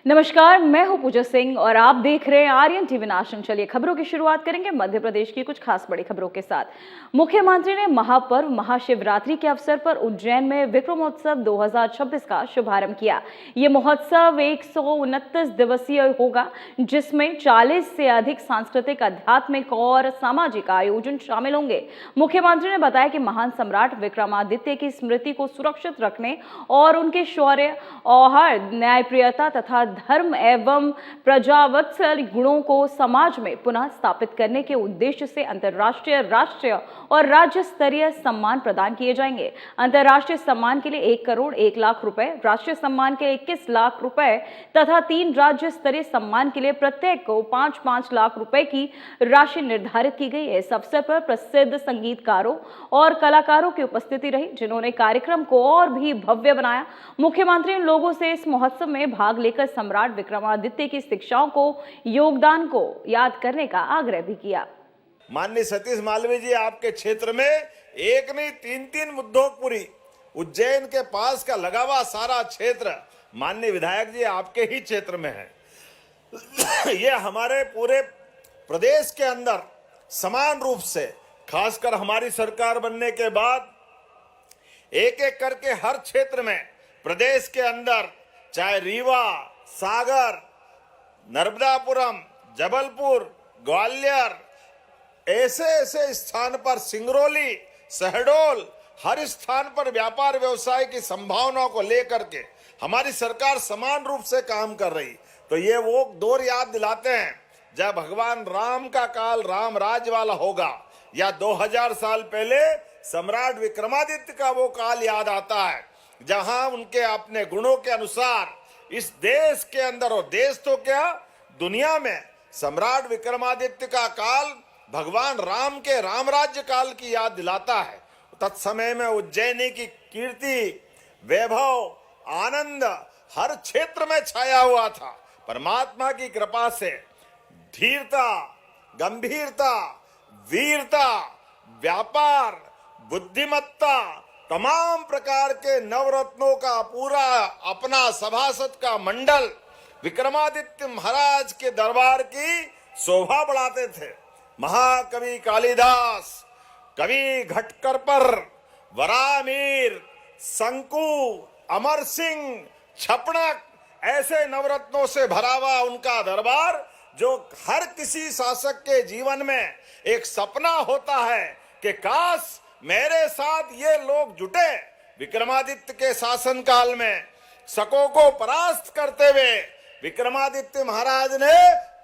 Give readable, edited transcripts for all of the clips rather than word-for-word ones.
नमस्कार, मैं हूं पूजा सिंह और आप देख रहे हैं आर्यन टीवी नेशन। चलिए खबरों की शुरुआत करेंगे मध्य प्रदेश की कुछ खास बड़ी खबरों के साथ। मुख्यमंत्री ने महापर्व महाशिवरात्रि के अवसर पर उज्जैन में विक्रमोत्सव 2026 का शुभारंभ किया। ये महोत्सव 129 दिवसीय होगा, जिसमें 40 से अधिक सांस्कृतिक, आध्यात्मिक और सामाजिक आयोजन शामिल होंगे। मुख्यमंत्री ने बताया कि महान सम्राट विक्रमादित्य की स्मृति को सुरक्षित रखने और उनके शौर्य, औहर्द, न्यायप्रियता तथा धर्म एवं प्रजावत्सल गुणों को समाज में पुनः स्थापित करने के उद्देश्य से अंतर्राष्ट्रीय, राष्ट्रीय और राज्य स्तरीय सम्मान प्रदान किए जाएंगे। अंतर्राष्ट्रीय सम्मान के लिए 1 करोड़ 1 लाख रुपए, राष्ट्रीय सम्मान के लिए 21 लाख रुपए तथा 3 राज्य स्तरीय सम्मान के लिए प्रत्येक को 5-5 लाख रुपए की राशि निर्धारित की गई है। इस अवसर पर प्रसिद्ध संगीतकारों और कलाकारों की उपस्थिति रही, जिन्होंने कार्यक्रम को और भी भव्य बनाया। मुख्यमंत्री ने लोगों से इस महोत्सव में भाग लेकर सम्राट विक्रमादित्य की शिक्षाओं को, योगदान को याद करने का आग्रह भी किया। माननीय सतीश मालवीय जी, आपके क्षेत्र में एक नहीं 3-3 मुद्दों उज्जैन के पास का लगा हुआ सारा क्षेत्र माननीय विधायक जी आपके ही क्षेत्र में है। ये हमारे पूरे प्रदेश के अंदर समान रूप से, खासकर हमारी सरकार बनने के बाद एक एक करके हर क्षेत्र में प्रदेश के अंदर, चाहे रीवा, सागर, नर्मदापुरम, जबलपुर, ग्वालियर, ऐसे ऐसे स्थान पर, सिंगरौली, शहडोल, हर स्थान पर व्यापार व्यवसाय की संभावनाओं को लेकर के हमारी सरकार समान रूप से काम कर रही। तो ये वो दौर याद दिलाते हैं जब भगवान राम का काल राम राज्य वाला होगा, या 2000 साल पहले सम्राट विक्रमादित्य का वो काल याद आता है, जहां उनके अपने गुणों के अनुसार इस देश के अंदर, और देश तो क्या दुनिया में, सम्राट विक्रमादित्य का काल भगवान राम के राम राज्य काल की याद दिलाता है। तत्समय में उज्जैनी की कीर्ति, वैभव, आनंद हर क्षेत्र में छाया हुआ था। परमात्मा की कृपा से धीरता, गंभीरता, वीरता, व्यापार, बुद्धिमत्ता, तमाम प्रकार के नवरत्नों का पूरा अपना सभासद का मंडल विक्रमादित्य महाराज के दरबार की शोभा बढ़ाते थे। महाकवि कालिदास, कवि घटकर, वरामीर, शंकु, अमर सिंह, छपड़क, ऐसे नवरत्नों से भरा हुआ उनका दरबार, जो हर किसी शासक के जीवन में एक सपना होता है कि काश मेरे साथ ये लोग जुटे। विक्रमादित्य के शासन काल में शकों को परास्त करते हुए विक्रमादित्य महाराज ने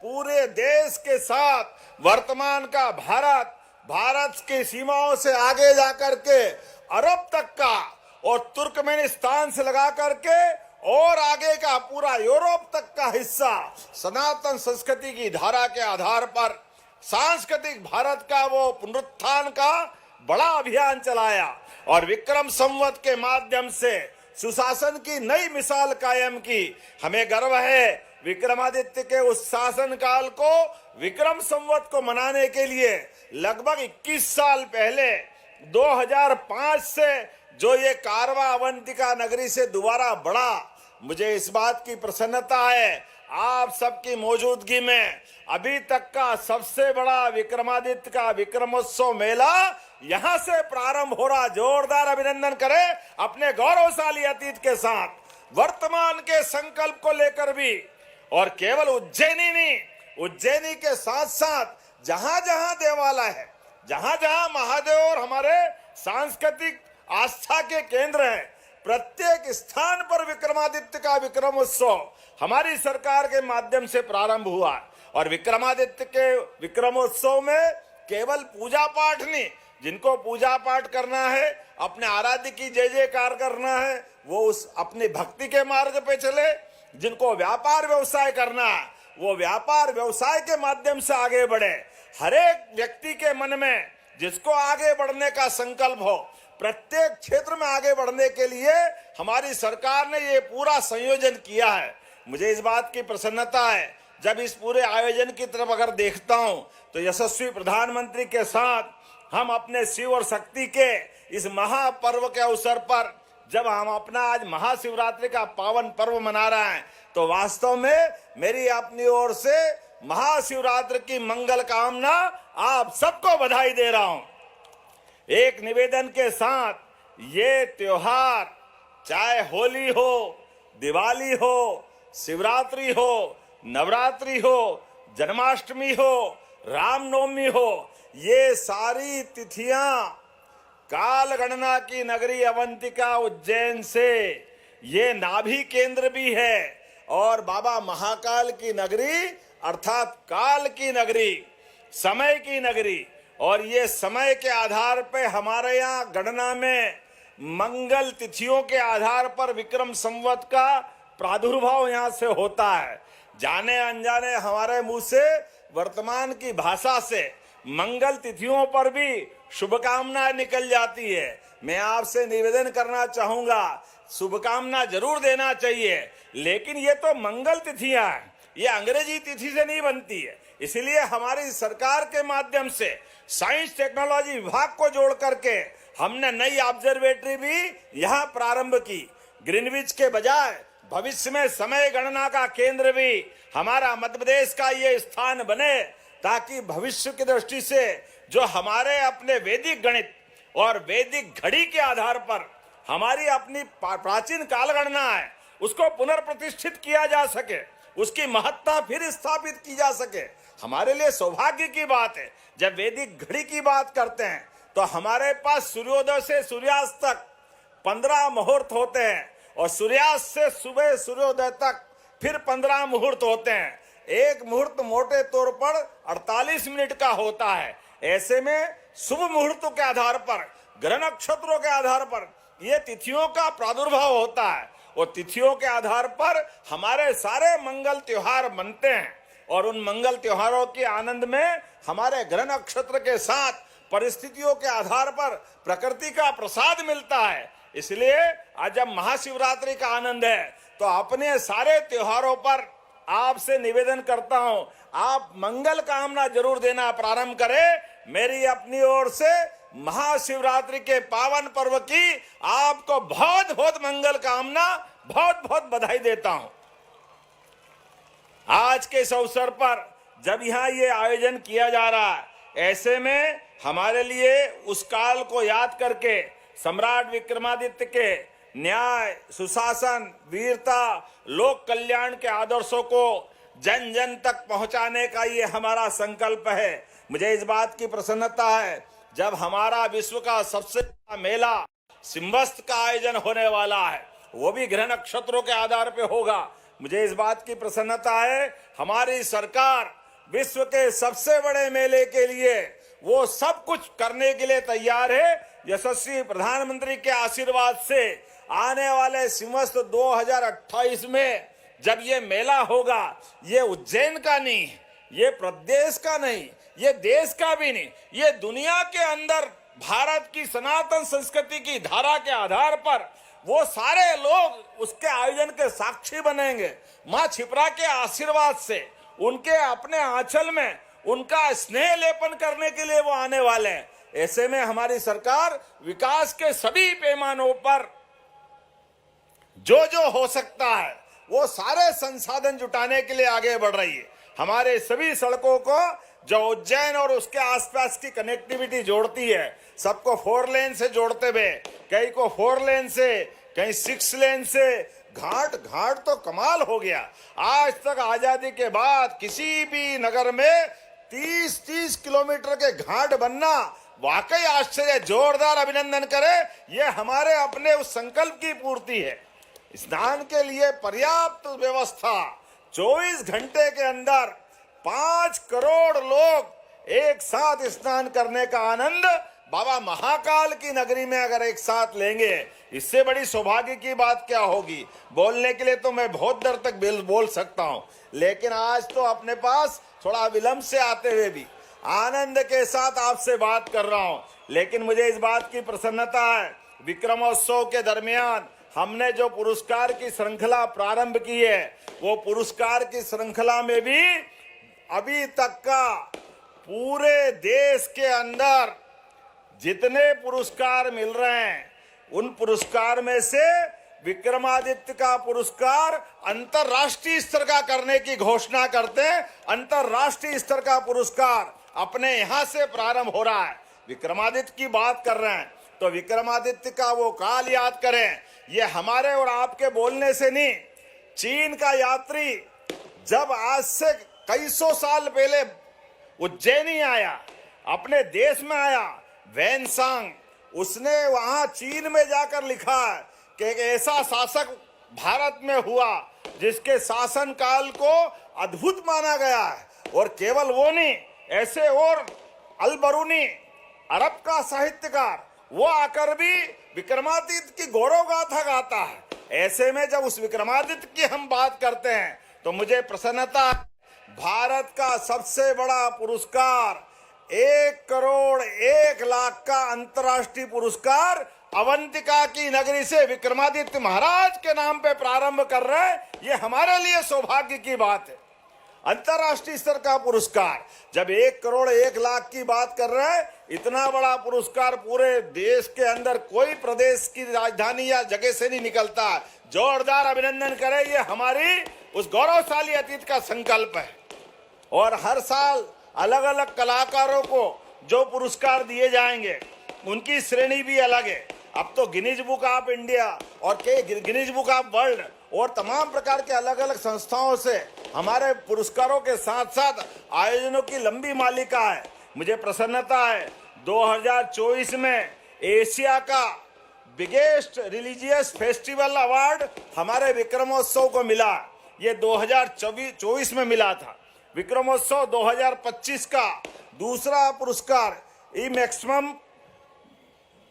पूरे देश के साथ वर्तमान का भारत की सीमाओं से आगे जाकर के अरब तक का, और तुर्कमेनिस्तान से लगा करके और आगे का पूरा यूरोप तक का हिस्सा सनातन संस्कृति की धारा के आधार पर सांस्कृतिक भारत का वो पुनरुत्थान का बड़ा अभियान चलाया, और विक्रम संवत के माध्यम से सुशासन की नई मिसाल कायम की। हमें गर्व है विक्रमादित्य के उस शासन काल को, विक्रम संवत को मनाने के लिए लगभग 21 साल पहले 2005 से जो ये कारवा अवंतिका नगरी से दोबारा बढ़ा, मुझे इस बात की प्रसन्नता है आप सबकी मौजूदगी में अभी तक का सबसे बड़ा विक्रमादित्य का विक्रमोत्सव मेला यहां से प्रारंभ हो रहा। जोरदार अभिनंदन करें अपने गौरवशाली अतीत के साथ, वर्तमान के संकल्प को लेकर भी। और केवल उज्जैनी नहीं, उज्जैनी के साथ साथ जहां जहां देवालय है, जहां जहां महादेव और हमारे सांस्कृतिक आस्था के केंद्र हैं, प्रत्येक स्थान पर विक्रमादित्य का विक्रमोत्सव हमारी सरकार के माध्यम से प्रारंभ हुआ। और विक्रमादित्य के विक्रमोत्सव में केवल पूजा पाठ नहीं, जिनको पूजा पाठ करना है, अपने आराध्य की जय जयकार करना है, वो उस अपनी भक्ति के मार्ग पे चले। जिनको व्यापार व्यवसाय करना है, वो व्यापार व्यवसाय के माध्यम से आगे बढ़े। हर एक व्यक्ति के मन में जिसको आगे बढ़ने का संकल्प हो, प्रत्येक क्षेत्र में आगे बढ़ने के लिए हमारी सरकार ने ये पूरा संयोजन किया है। मुझे इस बात की प्रसन्नता है, जब इस पूरे आयोजन की तरफ अगर देखता हूं तो यशस्वी प्रधानमंत्री के साथ हम अपने शिव और शक्ति के इस महापर्व के अवसर पर जब हम अपना आज महाशिवरात्रि का पावन पर्व मना रहे हैं, तो वास्तव में मेरी अपनी ओर से महाशिवरात्रि की मंगल कामना आप सबको बधाई दे रहा हूं। एक निवेदन के साथ, ये त्योहार चाहे होली हो, दिवाली हो, शिवरात्रि हो, नवरात्रि हो, जन्माष्टमी हो, रामनवमी हो, ये सारी तिथियां काल गणना की नगरी अवंतिका उज्जैन से ये नाभि केंद्र भी है और बाबा महाकाल की नगरी अर्थात काल की नगरी, समय की नगरी। और ये समय के आधार पे हमारे यहाँ गणना में मंगल तिथियों के आधार पर विक्रम संवत का प्रादुर्भाव यहाँ से होता है। जाने अनजाने हमारे मुंह से वर्तमान की भाषा से मंगल तिथियों पर भी शुभकामना निकल जाती है। मैं आपसे निवेदन करना चाहूंगा, शुभकामना जरूर देना चाहिए, लेकिन ये तो मंगल तिथियां हैं, ये अंग्रेजी तिथि से नहीं बनती है। इसलिए हमारी सरकार के माध्यम से साइंस टेक्नोलॉजी विभाग को जोड़ करके हमने नई ऑब्जर्वेटरी भी यहाँ प्रारंभ की। ग्रीनविच के बजाय भविष्य में समय गणना का केंद्र भी हमारा मध्य प्रदेश का ये स्थान बने, ताकि भविष्य की दृष्टि से जो हमारे अपने वैदिक गणित और वैदिक घड़ी के आधार पर हमारी अपनी प्राचीन काल गणना है, उसको पुनर्प्रतिष्ठित किया जा सके, उसकी महत्ता फिर स्थापित की जा सके। हमारे लिए सौभाग्य की बात है, जब वैदिक घड़ी की बात करते हैं तो हमारे पास सूर्योदय से सूर्यास्त तक 15 मुहूर्त होते हैं और सूर्यास्त से सुबह सूर्योदय तक फिर 15 मुहूर्त होते हैं। एक मुहूर्त मोटे तौर पर 48 मिनट का होता है। ऐसे में शुभ मुहूर्तों के आधार पर, ग्रह नक्षत्रों के आधार पर ये तिथियों का प्रादुर्भाव होता है और तिथियों के आधार पर हमारे सारे मंगल त्योहार बनते हैं और उन मंगल त्योहारों के आनंद में हमारे ग्रह नक्षत्र के साथ परिस्थितियों के आधार पर प्रकृति का प्रसाद मिलता है। इसलिए आज जब महाशिवरात्रि का आनंद है तो अपने सारे त्योहारों पर आपसे निवेदन करता हूं, आप मंगल कामना जरूर देना प्रारंभ करें। मेरी अपनी ओर से महाशिवरात्रि के पावन पर्व की आपको बहुत बहुत मंगल कामना, बहुत बहुत बधाई देता हूं। आज के इस अवसर पर जब यहाँ ये आयोजन किया जा रहा है, ऐसे में हमारे लिए उस काल को याद करके सम्राट विक्रमादित्य के न्याय, सुशासन, वीरता, लोक कल्याण के आदर्शों को जन जन तक पहुंचाने का ये हमारा संकल्प है। मुझे इस बात की प्रसन्नता है, जब हमारा विश्व का सबसे बड़ा मेला सिंहस्थ का आयोजन होने वाला है, वो भी ग्रह नक्षत्रों के आधार पे होगा। मुझे इस बात की प्रसन्नता है, हमारी सरकार विश्व के सबसे बड़े मेले के लिए वो सब कुछ करने के लिए तैयार है। यशस्वी प्रधानमंत्री के आशीर्वाद से आने वाले सिंहस्थ 2028 में जब ये मेला होगा, ये उज्जैन का नहीं, ये प्रदेश का नहीं, ये देश का भी नहीं, ये दुनिया के अंदर भारत की सनातन संस्कृति की धारा के आधार पर वो सारे लोग उसके आयोजन के साक्षी बनेंगे। मां छिपरा के आशीर्वाद से उनके अपने आंचल में उनका स्नेह लेपन करने के लिए वो आने वाले हैं। ऐसे में हमारी सरकार विकास के सभी पैमानों पर जो जो हो सकता है वो सारे संसाधन जुटाने के लिए आगे बढ़ रही है। हमारे सभी सड़कों को जो उज्जैन और उसके आसपास की कनेक्टिविटी जोड़ती है, सबको 4 लेन से जोड़ते हुए, कई को 4 लेन से, कहीं 6 लेन से, घाट तो कमाल हो गया। आज तक आजादी के बाद किसी भी नगर में 30-30 किलोमीटर के घाट बनना वाकई आश्चर्य, जोरदार अभिनंदन करें। ये हमारे अपने उस संकल्प की पूर्ति है। स्नान के लिए पर्याप्त व्यवस्था, 24 घंटे के अंदर 5 करोड़ लोग एक साथ स्नान करने का आनंद बाबा महाकाल की नगरी में अगर एक साथ लेंगे, इससे बड़ी सौभाग्य की बात क्या होगी। बोलने के लिए तो मैं बहुत देर तक बोल सकता हूं, लेकिन आज तो अपने पास थोड़ा विलंब से आते हुए भी आनंद के साथ आपसे बात कर रहा हूं। लेकिन मुझे इस बात की प्रसन्नता है, विक्रमोत्सव के दरमियान हमने जो पुरस्कार की श्रृंखला प्रारंभ की है, वो पुरस्कार की श्रृंखला में भी अभी तक का पूरे देश के अंदर जितने पुरस्कार मिल रहे हैं, उन पुरस्कार में से विक्रमादित्य का पुरस्कार अंतरराष्ट्रीय स्तर का करने की घोषणा करते हैं। अंतरराष्ट्रीय स्तर का पुरस्कार अपने यहां से प्रारंभ हो रहा है। विक्रमादित्य की बात कर रहे हैं तो विक्रमादित्य का वो काल याद करें। ये हमारे और आपके बोलने से नहीं, चीन का यात्री जब आज से कई सौ साल पहले उज्जैनी आया, अपने देश में आया, वैनसांग, उसने वहां चीन में जाकर लिखा है कि एक ऐसा शासक भारत में हुआ जिसके शासन काल को अद्भुत माना गया है। और केवल वो नहीं, ऐसे और अल-बरूनी अरब का साहित्यकार, वो आकर भी विक्रमादित्य की गौरव गाथा गाता है। ऐसे में जब उस विक्रमादित्य की हम बात करते हैं तो मुझे प्रसन्नता है। भारत का सबसे बड़ा पुरस्कार 1,01,00,000 का अंतर्राष्ट्रीय पुरस्कार अवंतिका की नगरी से विक्रमादित्य महाराज के नाम पे प्रारंभ कर रहे हैं। ये हमारे लिए सौभाग्य की बात है। अंतर्राष्ट्रीय स्तर का पुरस्कार, जब 1,01,00,000 की बात कर रहे हैं, इतना बड़ा पुरस्कार पूरे देश के अंदर कोई प्रदेश की राजधानी या जगह से नहीं निकलता। जोरदार अभिनंदन करें, ये हमारी उस गौरवशाली अतीत का संकल्प है। और हर साल अलग अलग कलाकारों को जो पुरस्कार दिए जाएंगे उनकी श्रेणी भी अलग है। अब तो गिनीज बुक ऑफ इंडिया और गिनीज बुक ऑफ वर्ल्ड और तमाम प्रकार के अलग अलग संस्थाओं से हमारे पुरस्कारों के साथ साथ आयोजनों की लंबी मालिका है। मुझे प्रसन्नता है 2024 में एशिया का बिगेस्ट रिलीजियस फेस्टिवल अवार्ड हमारे विक्रमोत्सव को मिला। ये 2024 में मिला था। विक्रमोत्सव 2025 का दूसरा पुरस्कार ई मैक्सिमम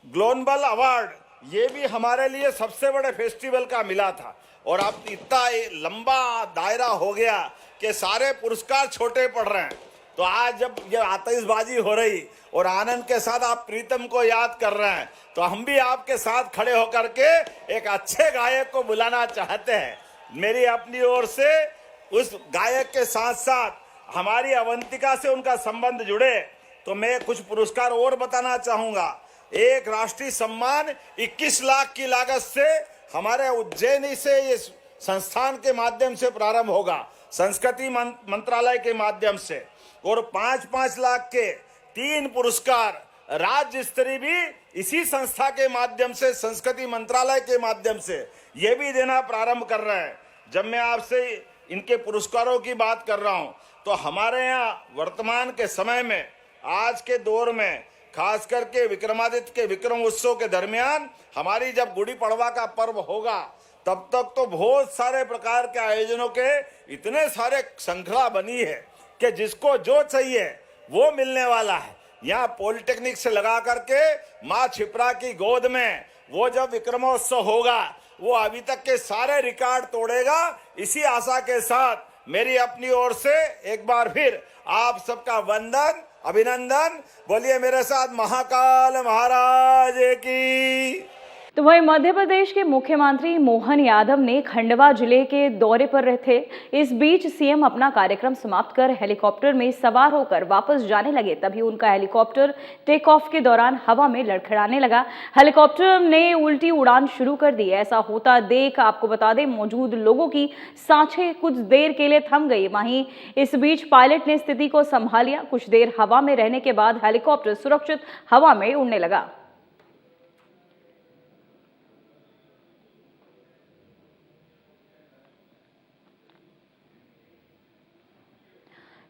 ग्लोबल अवार्ड, ये भी हमारे लिए सबसे बड़े फेस्टिवल का मिला था। और अब इतना लंबा दायरा हो गया कि सारे पुरस्कार छोटे पड़ रहे हैं। तो आज जब ये आतिशबाजी हो रही और आनंद के साथ आप प्रीतम को याद कर रहे हैं, तो हम भी आपके साथ खड़े होकर के एक अच्छे गायक को बुलाना चाहते हैं। मेरी अपनी ओर से उस गायक के साथ साथ हमारी अवंतिका से उनका संबंध जुड़े तो मैं कुछ पुरस्कार और बताना चाहूंगा। एक राष्ट्रीय सम्मान 21 लाख की लागत से हमारे उज्जैनी से ये संस्थान के माध्यम से प्रारंभ होगा, संस्कृति मंत्रालय के माध्यम से। और 5-5 लाख के 3 पुरस्कार राज्य स्तरीय भी इसी संस्था के माध्यम से, संस्कृति मंत्रालय के माध्यम से ये भी देना प्रारंभ कर रहे हैं। जब मैं आपसे इनके पुरस्कारों की बात कर रहा हूं तो हमारे यहाँ वर्तमान के समय में, आज के दौर में, खास करके विक्रमादित्य के विक्रम उत्सव के दरमियान हमारी जब गुड़ी पड़वा का पर्व होगा तब तक तो बहुत सारे प्रकार के आयोजनों के इतने सारे श्रृंखला बनी है कि जिसको जो चाहिए वो मिलने वाला है। यहाँ पॉलिटेक्निक से लगा करके माँ छिपरा की गोद में वो जब विक्रमोत्सव होगा वो अभी तक के सारे रिकॉर्ड तोड़ेगा। इसी आशा के साथ मेरी अपनी ओर से एक बार फिर आप सबका वंदन, अभिनंदन। बोलिए मेरे साथ महाकाल महाराज की। तो वहीं मध्य प्रदेश के मुख्यमंत्री मोहन यादव ने खंडवा जिले के दौरे पर थे। इस बीच सीएम अपना कार्यक्रम समाप्त कर हेलीकॉप्टर में सवार होकर वापस जाने लगे, तभी उनका हेलीकॉप्टर टेक ऑफ के दौरान हवा में लड़खड़ाने लगा। हेलीकॉप्टर ने उल्टी उड़ान शुरू कर दी। ऐसा होता देख आपको बता दें मौजूद लोगों की सांसें कुछ देर के लिए थम गई। वहीं इस बीच पायलट ने स्थिति को संभाल लिया। कुछ देर हवा में रहने के बाद हेलीकॉप्टर सुरक्षित हवा में उड़ने लगा।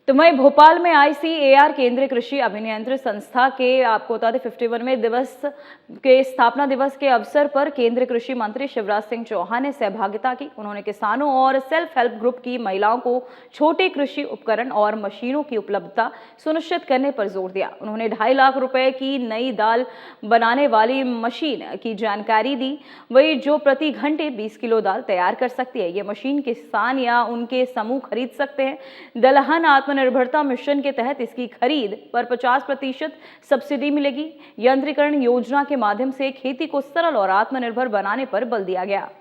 तो वहीं भोपाल में ICAR केंद्रीय कृषि अभियंत्रण संस्था के आपको बता दें 51वें दिवस के स्थापना दिवस के अवसर पर केंद्रीय कृषि मंत्री शिवराज सिंह चौहान ने सहभागिता की। उन्होंने किसानों और सेल्फ हेल्प ग्रुप की महिलाओं को छोटे कृषि उपकरण और मशीनों की उपलब्धता सुनिश्चित करने पर जोर दिया। उन्होंने 2.5 लाख रुपए की नई दाल बनाने वाली मशीन की जानकारी दी, वही जो प्रति घंटे 20 किलो दाल तैयार कर सकती है। ये मशीन किसान या उनके समूह खरीद सकते हैं। दलहन आत्मनिर्भरता मिशन के तहत इसकी खरीद पर 50% सब्सिडी मिलेगी। यंत्रीकरण योजना के माध्यम से खेती को सरल और आत्मनिर्भर बनाने पर बल दिया गया।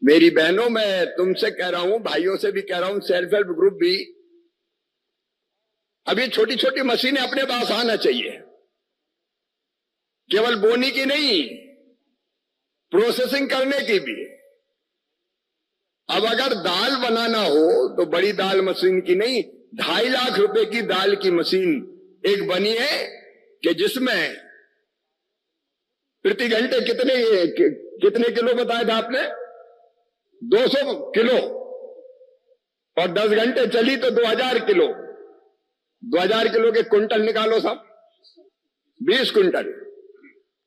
मेरी बहनों, मैं तुमसे कह रहा हूं, भाइयों से भी कह रहा हूं, सेल्फ हेल्प ग्रुप भी, अभी छोटी छोटी मशीनें अपने पास आना चाहिए। केवल बोनी की नहीं, प्रोसेसिंग करने की भी। अब अगर दाल बनाना हो तो बड़ी दाल मशीन की नहीं, 2.5 लाख रुपए की दाल की मशीन एक बनी है कि जिसमें प्रति घंटे कितने किलो बताया था आपने? 200 किलो, और 10 घंटे चली तो 2000 किलो। 2000 किलो के कुंटल निकालो साहब, 20 कुंटल।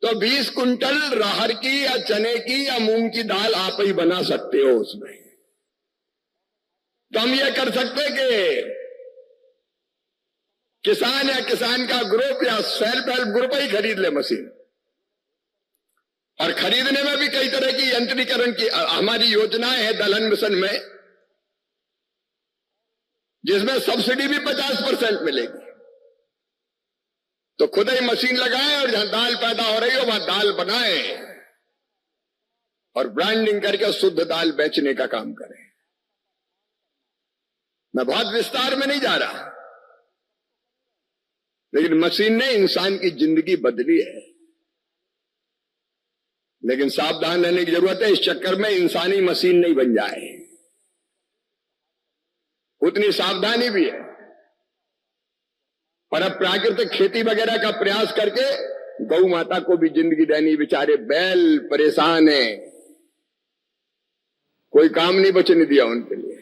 तो 20 कुंटल राहर की या चने की या मूंग की दाल आप ही बना सकते हो उसमें। तो हम ये कर सकते कि किसान या किसान का ग्रुप या सेल्फ हेल्प ग्रुप ही खरीद ले मशीन। और खरीदने में भी कई तरह की यंत्रीकरण की हमारी योजनाएं हैं दलहन मिशन में, जिसमें सब्सिडी भी 50% मिलेगी। तो खुद ही मशीन लगाएं और जहां दाल पैदा हो रही हो वहां दाल बनाएं और ब्रांडिंग करके शुद्ध दाल बेचने का काम करें। मैं बहुत विस्तार में नहीं जा रहा, लेकिन मशीन ने इंसान की जिंदगी बदली है। लेकिन सावधान रहने की जरूरत है, इस चक्कर में इंसानी मशीन नहीं बन जाए। उतनी सावधानी भी है। और अब प्राकृतिक खेती वगैरह का प्रयास करके गौ माता को भी जिंदगी देनी। बेचारे बैल परेशान हैं, कोई काम नहीं बचने दिया उनके लिए।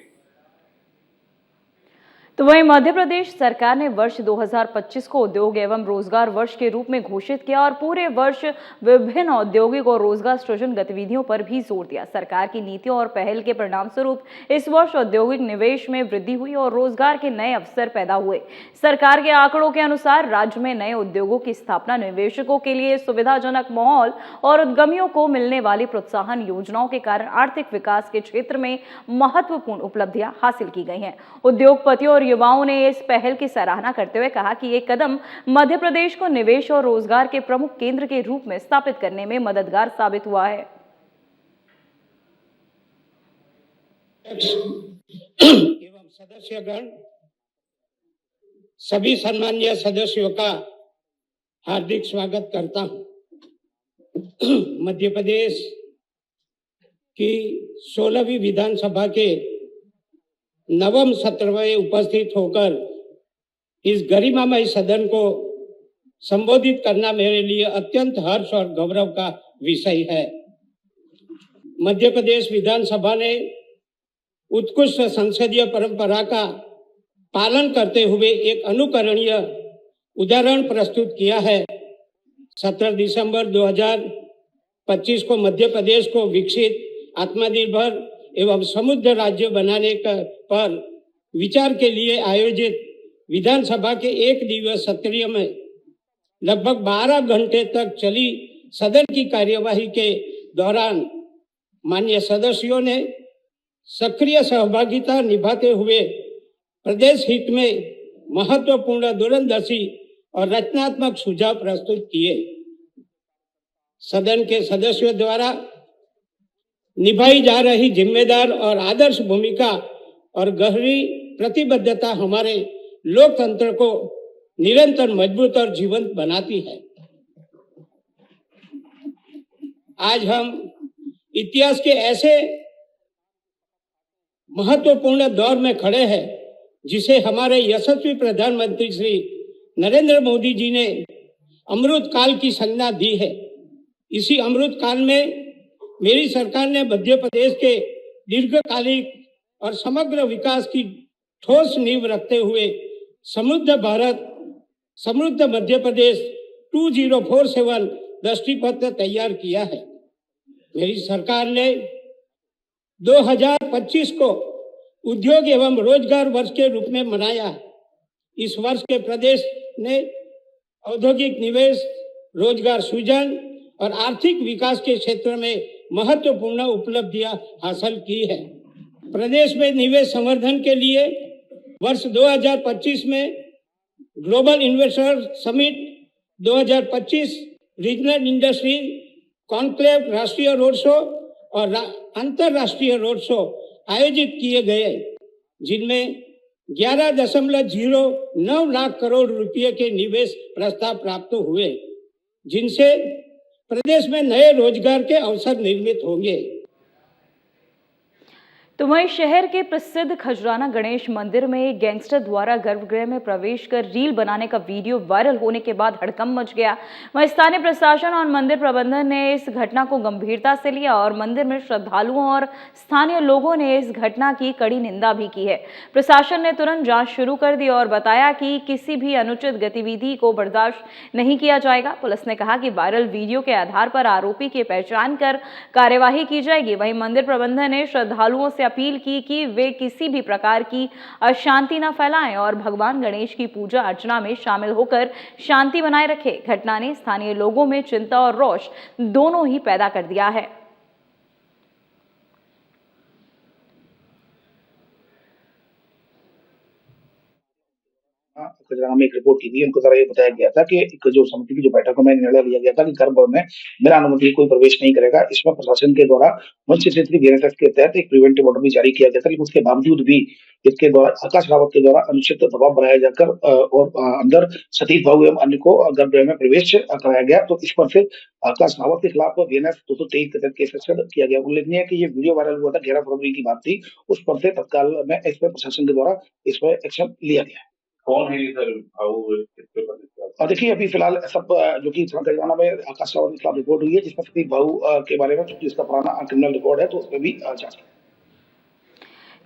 तो वहीं मध्य प्रदेश सरकार ने वर्ष 2025 को उद्योग एवं रोजगार वर्ष के रूप में घोषित किया और पूरे वर्ष विभिन्न औद्योगिक और रोजगार सृजन गतिविधियों पर भी जोर दिया। सरकार की नीतियों और पहल के परिणाम स्वरूप इस वर्ष औद्योगिक निवेश में वृद्धि हुई और रोजगार के नए अवसर पैदा हुए। सरकार के आंकड़ों के अनुसार राज्य में नए उद्योगों की स्थापना, निवेशकों के लिए सुविधाजनक माहौल और उद्यमियों को मिलने वाली प्रोत्साहन योजनाओं के कारण आर्थिक विकास के क्षेत्र में महत्वपूर्ण उपलब्धियां हासिल की गई हैं। उद्योगपतियों और युवाओं ने इस पहल की सराहना करते हुए कहा कि ये कदम मध्य प्रदेश को निवेश और रोजगार के प्रमुख केंद्र के रूप में स्थापित करने में मददगार साबित हुआ है। एवं सदस्यगण, सभी सम्मानीय सदस्यों का हार्दिक स्वागत करता हूं। मध्य प्रदेश की 16वीं विधानसभा के नवम सत्र में उपस्थित होकर इस गरिमामय सदन को संबोधित करना मेरे लिए अत्यंत हर्ष और गौरव का विषय है। मध्य प्रदेश विधानसभा ने उत्कृष्ट संसदीय परंपरा का पालन करते हुए एक अनुकरणीय उदाहरण प्रस्तुत किया है। 17 दिसंबर 2025 को मध्य प्रदेश को विकसित, आत्मनिर्भर एवं समृद्ध राज्य बनाने पर विचार के लिए आयोजित विधानसभा के एक दिवसीय सत्र में लगभग 12 घंटे तक चली सदन की कार्यवाही के दौरान माननीय सदस्यों ने सक्रिय सहभागिता निभाते हुए प्रदेश हित में महत्वपूर्ण, दूरंदर्शी और रचनात्मक सुझाव प्रस्तुत किए। सदन के सदस्यों द्वारा निभाई जा रही जिम्मेदार और आदर्श भूमिका और गहरी प्रतिबद्धता हमारे लोकतंत्र को निरंतर मजबूत और जीवंत बनाती है। आज हम इतिहास के ऐसे महत्वपूर्ण दौर में खड़े हैं जिसे हमारे यशस्वी प्रधानमंत्री श्री नरेंद्र मोदी जी ने अमृत काल की संज्ञा दी है। इसी अमृत काल में मेरी सरकार ने मध्य प्रदेश के दीर्घकालिक और समग्र विकास की ठोस नींव रखते हुए समृद्ध भारत, समृद्ध मध्य प्रदेश 2047 दृष्टिपत्र तैयार किया है। मेरी सरकार ने 2025 को उद्योग एवं रोजगार वर्ष के रूप में मनाया। इस वर्ष के प्रदेश ने औद्योगिक निवेश, रोजगार सृजन और आर्थिक विकास के क्षेत्र में महत्वपूर्ण उपलब्धियां हासिल की है। प्रदेश में निवेश संवर्धन के लिए वर्ष 2025 में global investor summit 2025, regional industry conclave, राष्ट्रीय रोड शो और अंतरराष्ट्रीय रोड शो आयोजित किए गए, जिनमें 11.09 लाख करोड़ रुपये के निवेश प्रस्ताव प्राप्त हुए, जिनसे प्रदेश में नए रोजगार के अवसर निर्मित होंगे। तो वहीं शहर के प्रसिद्ध खजराना गणेश मंदिर में एक गैंगस्टर द्वारा गर्भगृह में प्रवेश कर रील बनाने का वीडियो वायरल होने के बाद हड़कंप मच गया। वहीं स्थानीय प्रशासन और मंदिर प्रबंधन ने इस घटना को गंभीरता से लिया और मंदिर में श्रद्धालुओं और स्थानीय लोगों ने इस घटना की कड़ी निंदा भी की है। प्रशासन ने तुरंत जांच शुरू कर दी और बताया कि किसी भी अनुचित गतिविधि को बर्दाश्त नहीं किया जाएगा। पुलिस ने कहा कि वायरल वीडियो के आधार पर आरोपी की पहचान कर कार्यवाही की जाएगी। वहीं मंदिर प्रबंधन ने श्रद्धालुओं से अपील की कि वे किसी भी प्रकार की अशांति न फैलाएं और भगवान गणेश की पूजा अर्चना में शामिल होकर शांति बनाए रखें। घटना ने स्थानीय लोगों में चिंता और रोष दोनों ही पैदा कर दिया है। खजराना में एक रिपोर्ट की थी। उनको जरा ये बताया गया था कि एक जो समिति की जो बैठक में निर्णय लिया गया था कि गर्भ में बिना अनुमति कोई प्रवेश नहीं करेगा। इसमें प्रशासन के द्वारा 163 बीएनएसएस के तहत एक प्रिवेंटिव ऑर्डर भी जारी किया गया था, लेकिन उसके बावजूद भी इसके द्वारा आकाश रावत के द्वारा अनुचित दबाव बनाया जाकर और अंदर सतीश बाबू एवं अन्य को गर्भगृह में प्रवेश कराया गया। तो इस पर से आकाश रावत के खिलाफ बीएनएस 223 के तहत केस रजिस्टर किया गया। उल्लेखनीय है कि ये वीडियो वायरल हुआ था 11 फरवरी की बात थी। उस पर से तत्काल में इसमें प्रशासन के द्वारा इस पर एक्शन लिया गया। कौन है ये सर और देखिए अभी फिलहाल सब जो कि खजराना में आकाश रावत के खिलाफ रिपोर्ट हुई है, जिसमें सतीश बाबू के बारे में चूंकि इसका पुराना क्रिमिनल रिकॉर्ड है तो उसमें भी जांच की।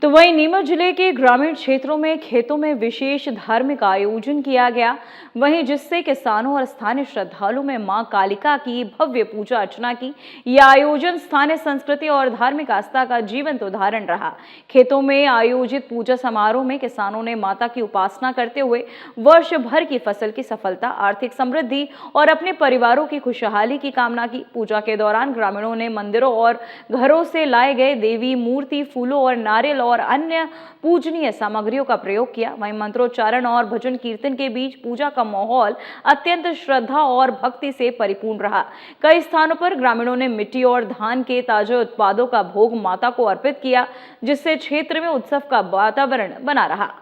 तो वहीं नीमच जिले के ग्रामीण क्षेत्रों में खेतों में विशेष धार्मिक आयोजन किया गया, वहीं जिससे किसानों और स्थानीय श्रद्धालुओं में मां कालिका की भव्य पूजा अर्चना की। यह आयोजन स्थानीय संस्कृति और धार्मिक आस्था का जीवंत उदाहरण रहा। खेतों में आयोजित पूजा समारोह में किसानों ने माता की उपासना करते हुए वर्ष भर की फसल की सफलता, आर्थिक समृद्धि और अपने परिवारों की खुशहाली की कामना की। पूजा के दौरान ग्रामीणों ने मंदिरों और घरों से लाए गए देवी मूर्ति, फूलों और नारियल और अन्य पूजनीय सामग्रियों का प्रयोग किया। वहीं मंत्रोच्चारण और भजन कीर्तन के बीच पूजा का माहौल अत्यंत श्रद्धा और भक्ति से परिपूर्ण रहा। कई स्थानों पर ग्रामीणों ने मिट्टी और धान के ताजे उत्पादों का भोग माता को अर्पित किया, जिससे क्षेत्र में उत्सव का वातावरण बना रहा।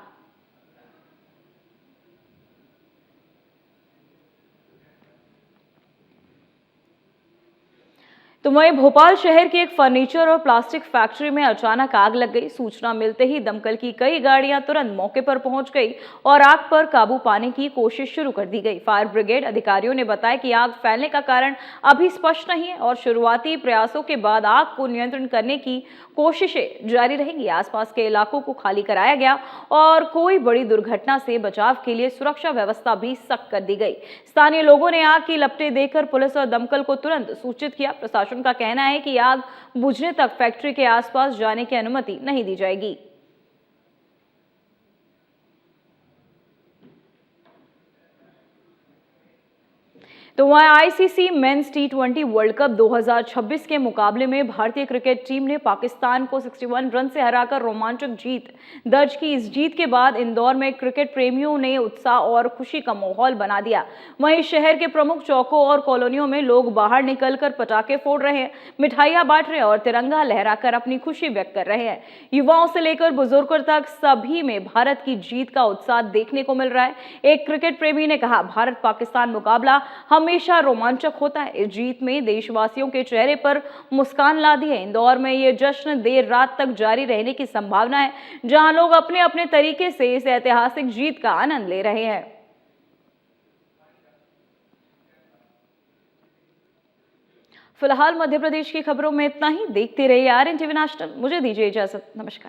तो वहीं भोपाल शहर की एक फर्नीचर और प्लास्टिक फैक्ट्री में अचानक आग लग गई। सूचना मिलते ही दमकल की कई गाड़ियां तुरंत मौके पर पहुंच गई और आग पर काबू पाने की कोशिश शुरू कर दी गई। फायर ब्रिगेड अधिकारियों ने बताया कि आग फैलने का कारण अभी स्पष्ट नहीं है और शुरुआती प्रयासों के बाद आग को नियंत्रण करने की कोशिशें जारी रहेंगी। आसपास के इलाकों को खाली कराया गया और कोई बड़ी दुर्घटना से बचाव के लिए सुरक्षा व्यवस्था भी सख्त कर दी गई। स्थानीय लोगों ने आग की लपटें देखकर पुलिस और दमकल को तुरंत सूचित किया। प्रशासन का कहना है कि आग बुझने तक फैक्ट्री के आसपास जाने की अनुमति नहीं दी जाएगी। तो वहीं आईसीसी मेंस टी20 वर्ल्ड कप 2026 के मुकाबले में भारतीय क्रिकेट टीम ने पाकिस्तान को 61 रन से हराकर रोमांचक जीत दर्ज की। इस जीत के बाद इंदौर में क्रिकेट प्रेमियों ने उत्साह और खुशी का माहौल बना दिया। वहीं शहर के प्रमुख चौकों और कॉलोनियों में लोग बाहर निकलकर पटाखे फोड़ रहे हैं, मिठाइयां बांट रहे हैं और तिरंगा लहराकर अपनी खुशी व्यक्त कर रहे हैं। युवाओं से लेकर बुजुर्गों तक सभी में भारत की जीत का उत्साह देखने को मिल रहा है। एक क्रिकेट प्रेमी ने कहा, भारत पाकिस्तान मुकाबला हमेशा रोमांचक होता है। इस जीत में देशवासियों के चेहरे पर मुस्कान ला दी है। इंदौर में ये जश्न देर रात तक जारी रहने की संभावना है, जहां लोग अपने अपने तरीके से इस ऐतिहासिक जीत का आनंद ले रहे हैं। फिलहाल मध्य प्रदेश की खबरों में इतना ही। देखते रहिए आरएन टीवी नेशनल। मुझे दीजिए इजाजत। नमस्कार।